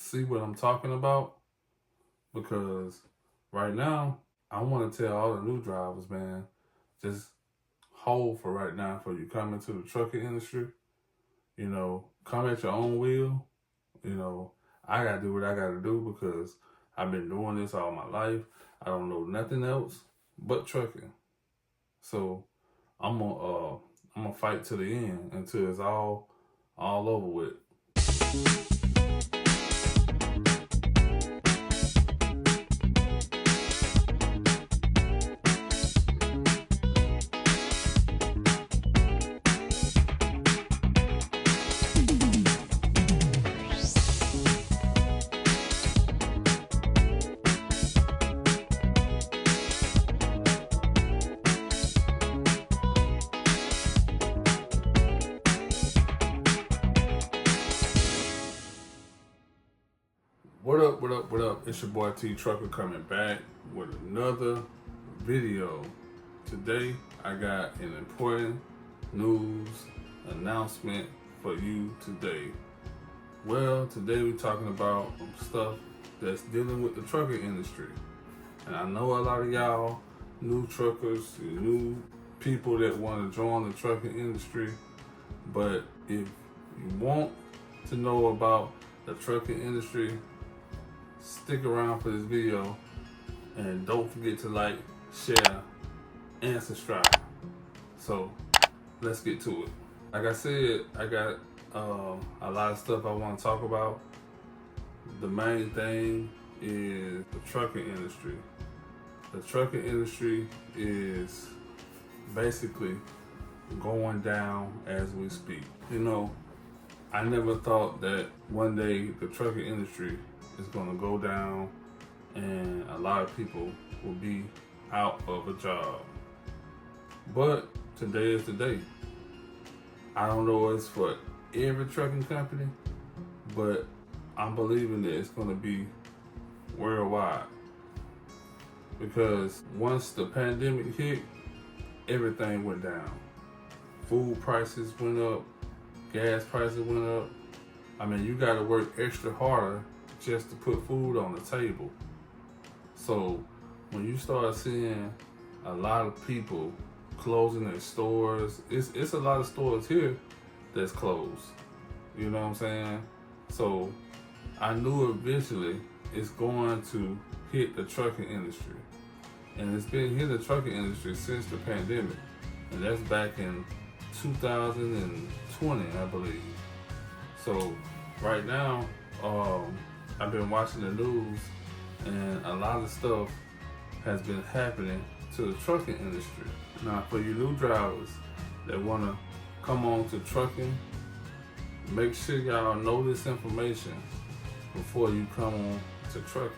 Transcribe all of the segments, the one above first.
see what I'm talking about, because right now I want to tell all the new drivers, man, just hold for right now for you come into the trucking industry. Come at your own will. You know, I gotta do what I gotta do because I've been doing this all my life. I don't know nothing else but trucking. So I'm gonna fight to the end until it's all over with. What up, what up, what up? It's your boy T Trucker coming back with another video. Today I got an important news announcement for you today. Well, today we're talking about stuff that's dealing with the trucking industry. And I know a lot of y'all new truckers, new people that want to join the trucking industry, but if you want to know about the trucking industry, stick around for this video and don't forget to like, share, and subscribe. So let's get to it. Like I said, I got a lot of stuff I want to talk about. The main thing is the trucking industry. The trucking industry is basically going down as we speak. I never thought that one day the trucking industry is going to go down and a lot of people will be out of a job. But today is the day. I don't know it's for every trucking company, but I'm believing that it's going to be worldwide. Because once the pandemic hit, everything went down. Food prices went up, gas prices went up. I mean, you got to work extra harder just to put food on the table. So when you start seeing a lot of people closing their stores, it's a lot of stores here that's closed. You know what I'm saying? So I knew eventually it's going to hit the trucking industry. And it's been hitting the trucking industry since the pandemic. And that's back in 2020, I believe. So right now, I've been watching the news and a lot of stuff has been happening to the trucking industry. Now, for you new drivers that want to come on to trucking, make sure y'all know this information before you come on to trucking.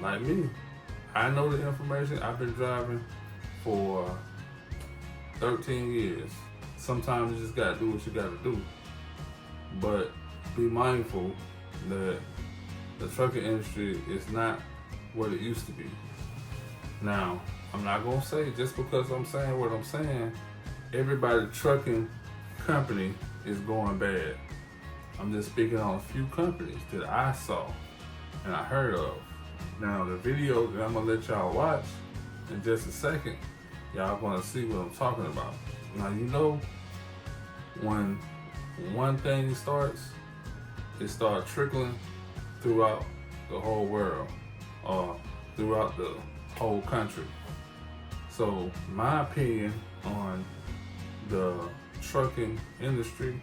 Like me, I know the information. I've been driving for 13 years. Sometimes you just gotta do what you gotta do. But be mindful that the trucking industry is not what it used to be. Now, I'm not gonna say just because I'm saying what I'm saying, everybody trucking company is going bad. I'm just speaking on a few companies that I saw and I heard of. Now, the video that I'm gonna let y'all watch in just a second, y'all gonna see what I'm talking about. Now, when one thing starts, it starts trickling throughout the whole world or throughout the whole country. So my opinion on the trucking industry,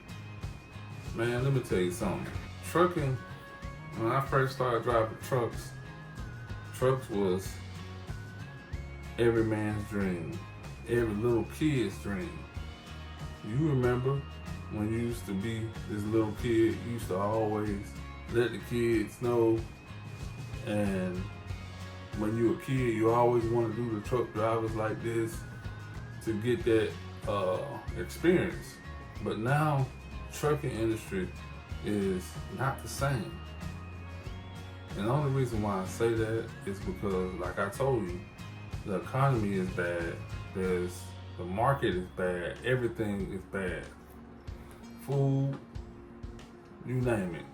man, let me tell you something. Trucking, when I first started driving trucks was every man's dream, every little kid's dream. You remember when you used to be this little kid, you used to always let the kids know, and when you were a kid, you always want to do the truck drivers like this to get that experience. But now, trucking industry is not the same. And the only reason why I say that is because, like I told you, the economy is bad. The market is bad. Everything is bad. Food, you name it.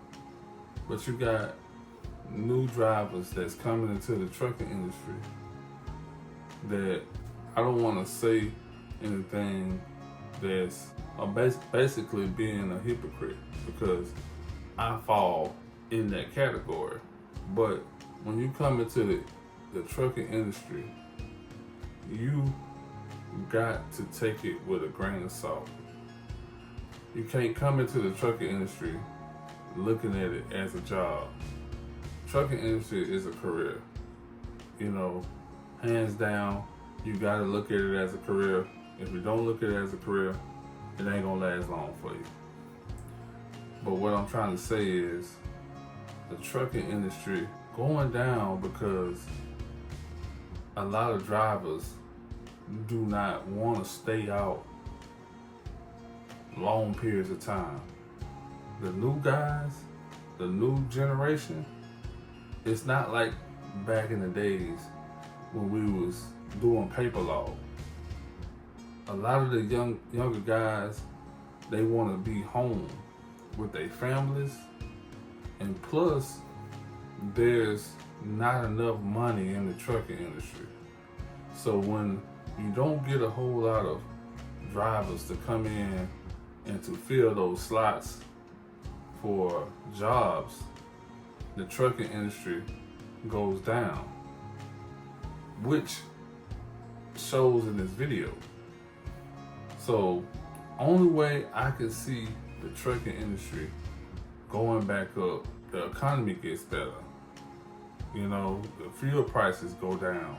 But you got new drivers that's coming into the trucking industry that I don't want to say anything that's basically being a hypocrite, because I fall in that category. But when you come into the trucking industry, you got to take it with a grain of salt. You can't come into the trucking industry looking at it as a job. Trucking industry is a career. You know, hands down, you gotta look at it as a career. If you don't look at it as a career, it ain't gonna last long for you. But what I'm trying to say is the trucking industry going down because a lot of drivers do not want to stay out long periods of time. The new guys, the new generation, it's not like back in the days when we was doing paper log. A lot of the younger guys, they want to be home with their families, and plus there's not enough money in the trucking industry. So when you don't get a whole lot of drivers to come in and to fill those slots for jobs, the trucking industry goes down, which shows in this video. So only way I can see the trucking industry going back up, the economy gets better. You know, the fuel prices go down.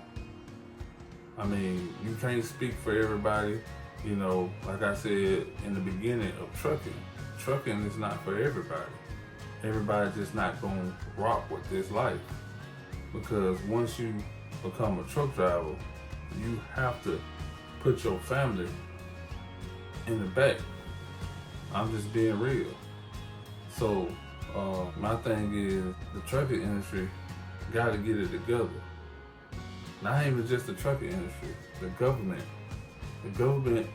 I mean, you can't speak for everybody. You know, like I said in the beginning of trucking is not for everybody. Everybody just not gonna rock with this life, because once you become a truck driver, you have to put your family in the back. I'm just being real. So my thing is, the trucking industry gotta get it together. Not even just the trucking industry, the government. The government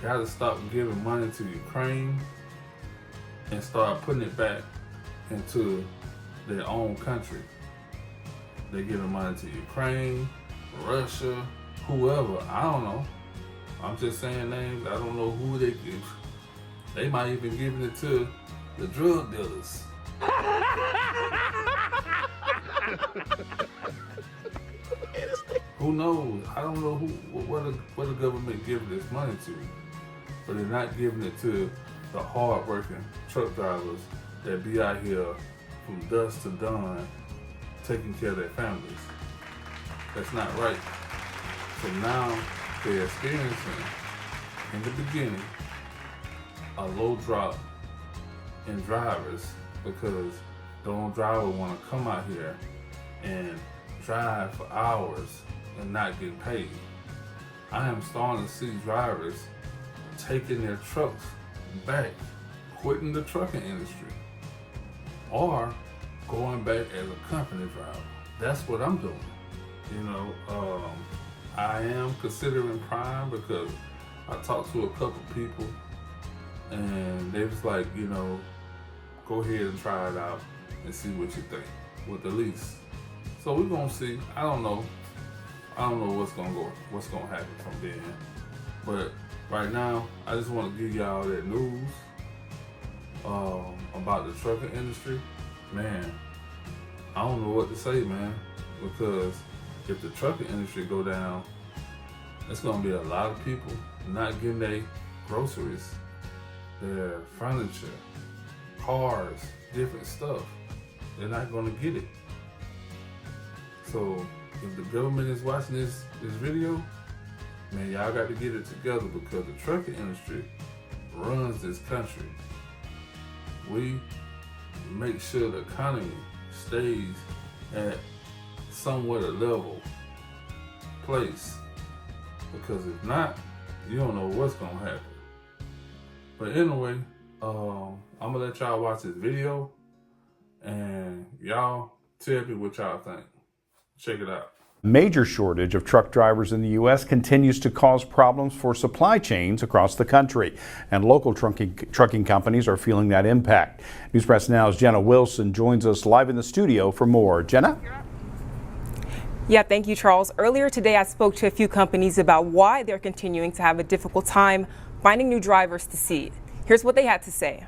gotta stop giving money to Ukraine and start putting it back into their own country. They giving money to Ukraine, Russia, whoever, I don't know. I'm just saying names, I don't know who they give. They might even giving it to the drug dealers. Who knows? I don't know what the government giving this money to, but they're not giving it to the hard-working truck drivers that be out here from dusk to dawn taking care of their families. That's not right. So now they're experiencing, in the beginning, a low drop in drivers because the driver want to come out here and drive for hours and not get paid. I am starting to see drivers taking their trucks back, quitting the trucking industry, or going back as a company driver. That's what I'm doing. You know, I am considering Prime because I talked to a couple people and they was like, you know, go ahead and try it out and see what you think with the lease. So we're gonna see. I don't know what's gonna happen from there. But right now, I just want to give y'all that news about the trucking industry. Man, I don't know what to say, man, because if the trucking industry go down, it's gonna be a lot of people not getting their groceries, their furniture, cars, different stuff. They're not gonna get it. So if the government is watching this video, man, y'all got to get it together, because the trucking industry runs this country. We make sure the economy stays at somewhat a level place, because if not, you don't know what's gonna happen. But anyway, I'm gonna let y'all watch this video and y'all tell me what y'all think. Check it out. Major shortage of truck drivers in the U.S. continues to cause problems for supply chains across the country, and local trucking companies are feeling that impact. News Press Now's Jenna Wilson joins us live in the studio for more. Jenna? Yeah, thank you, Charles. Earlier today, I spoke to a few companies about why they're continuing to have a difficult time finding new drivers to seat. Here's what they had to say.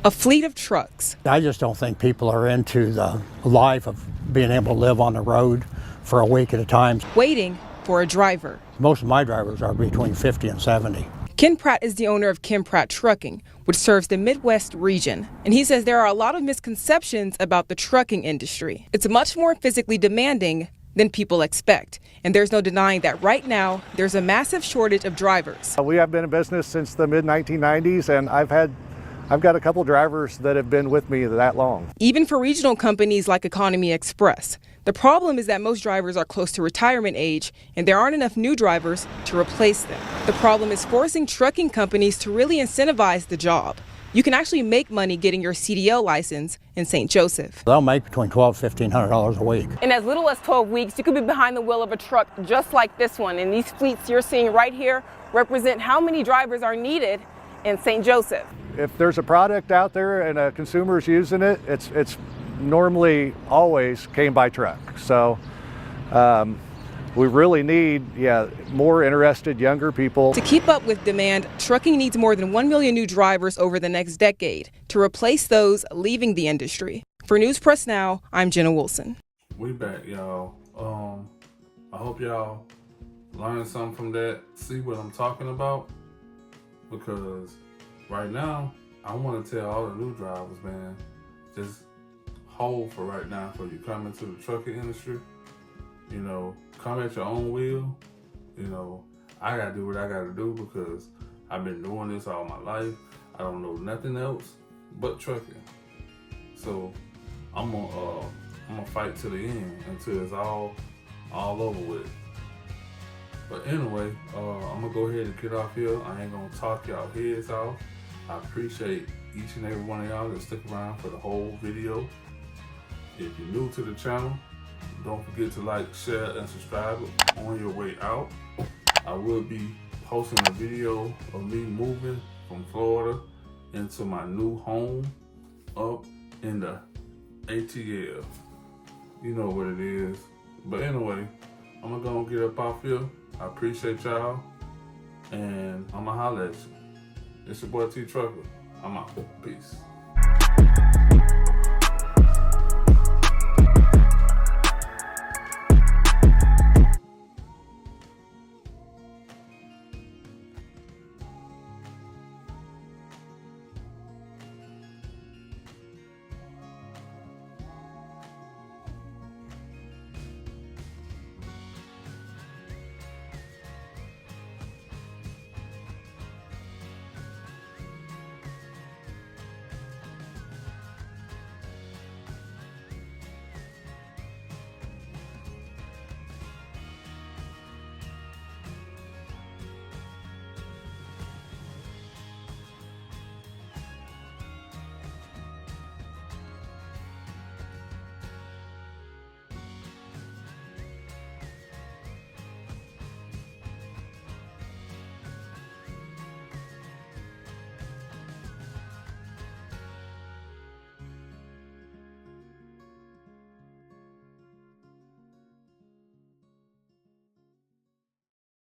A fleet of trucks. I just don't think people are into the life of being able to live on the road for a week at a time. Waiting for a driver. Most of my drivers are between 50 and 70. Ken Pratt is the owner of Ken Pratt Trucking, which serves the Midwest region. And he says there are a lot of misconceptions about the trucking industry. It's much more physically demanding than people expect. And there's no denying that right now, there's a massive shortage of drivers. We have been in business since the mid-1990s, and I've got a couple drivers that have been with me that long. Even for regional companies like Economy Express. The problem is that most drivers are close to retirement age, and there aren't enough new drivers to replace them. The problem is forcing trucking companies to really incentivize the job. You can actually make money getting your CDL license in St. Joseph. They'll make between $1,200 and $1,500 a week. In as little as 12 weeks, you could be behind the wheel of a truck just like this one. And these fleets you're seeing right here represent how many drivers are needed in St. Joseph. If there's a product out there and a consumer's using it, it's normally always came by truck. So we really need, more interested younger people. To keep up with demand, trucking needs more than 1 million new drivers over the next decade to replace those leaving the industry. For News Press Now, I'm Jenna Wilson. We back, y'all. I hope y'all learned something from that. See what I'm talking about? Because right now, I want to tell all the new drivers, man, just hold for right now for you come into the trucking industry. You know, come at your own will. You know, I got to do what I got to do because I've been doing this all my life. I don't know nothing else but trucking. So I'm gonna fight to the end until it's all over with. But anyway, I'm gonna go ahead and get off here. I ain't gonna talk y'all heads off. I appreciate each and every one of y'all that stick around for the whole video. If you're new to the channel, don't forget to like, share, and subscribe on your way out. I will be posting a video of me moving from Florida into my new home up in the ATL. You know what it is. But anyway, I'm gonna go and get up off here. I appreciate y'all, and I'ma holler at you. It's your boy T Trucker. I'm out. Peace.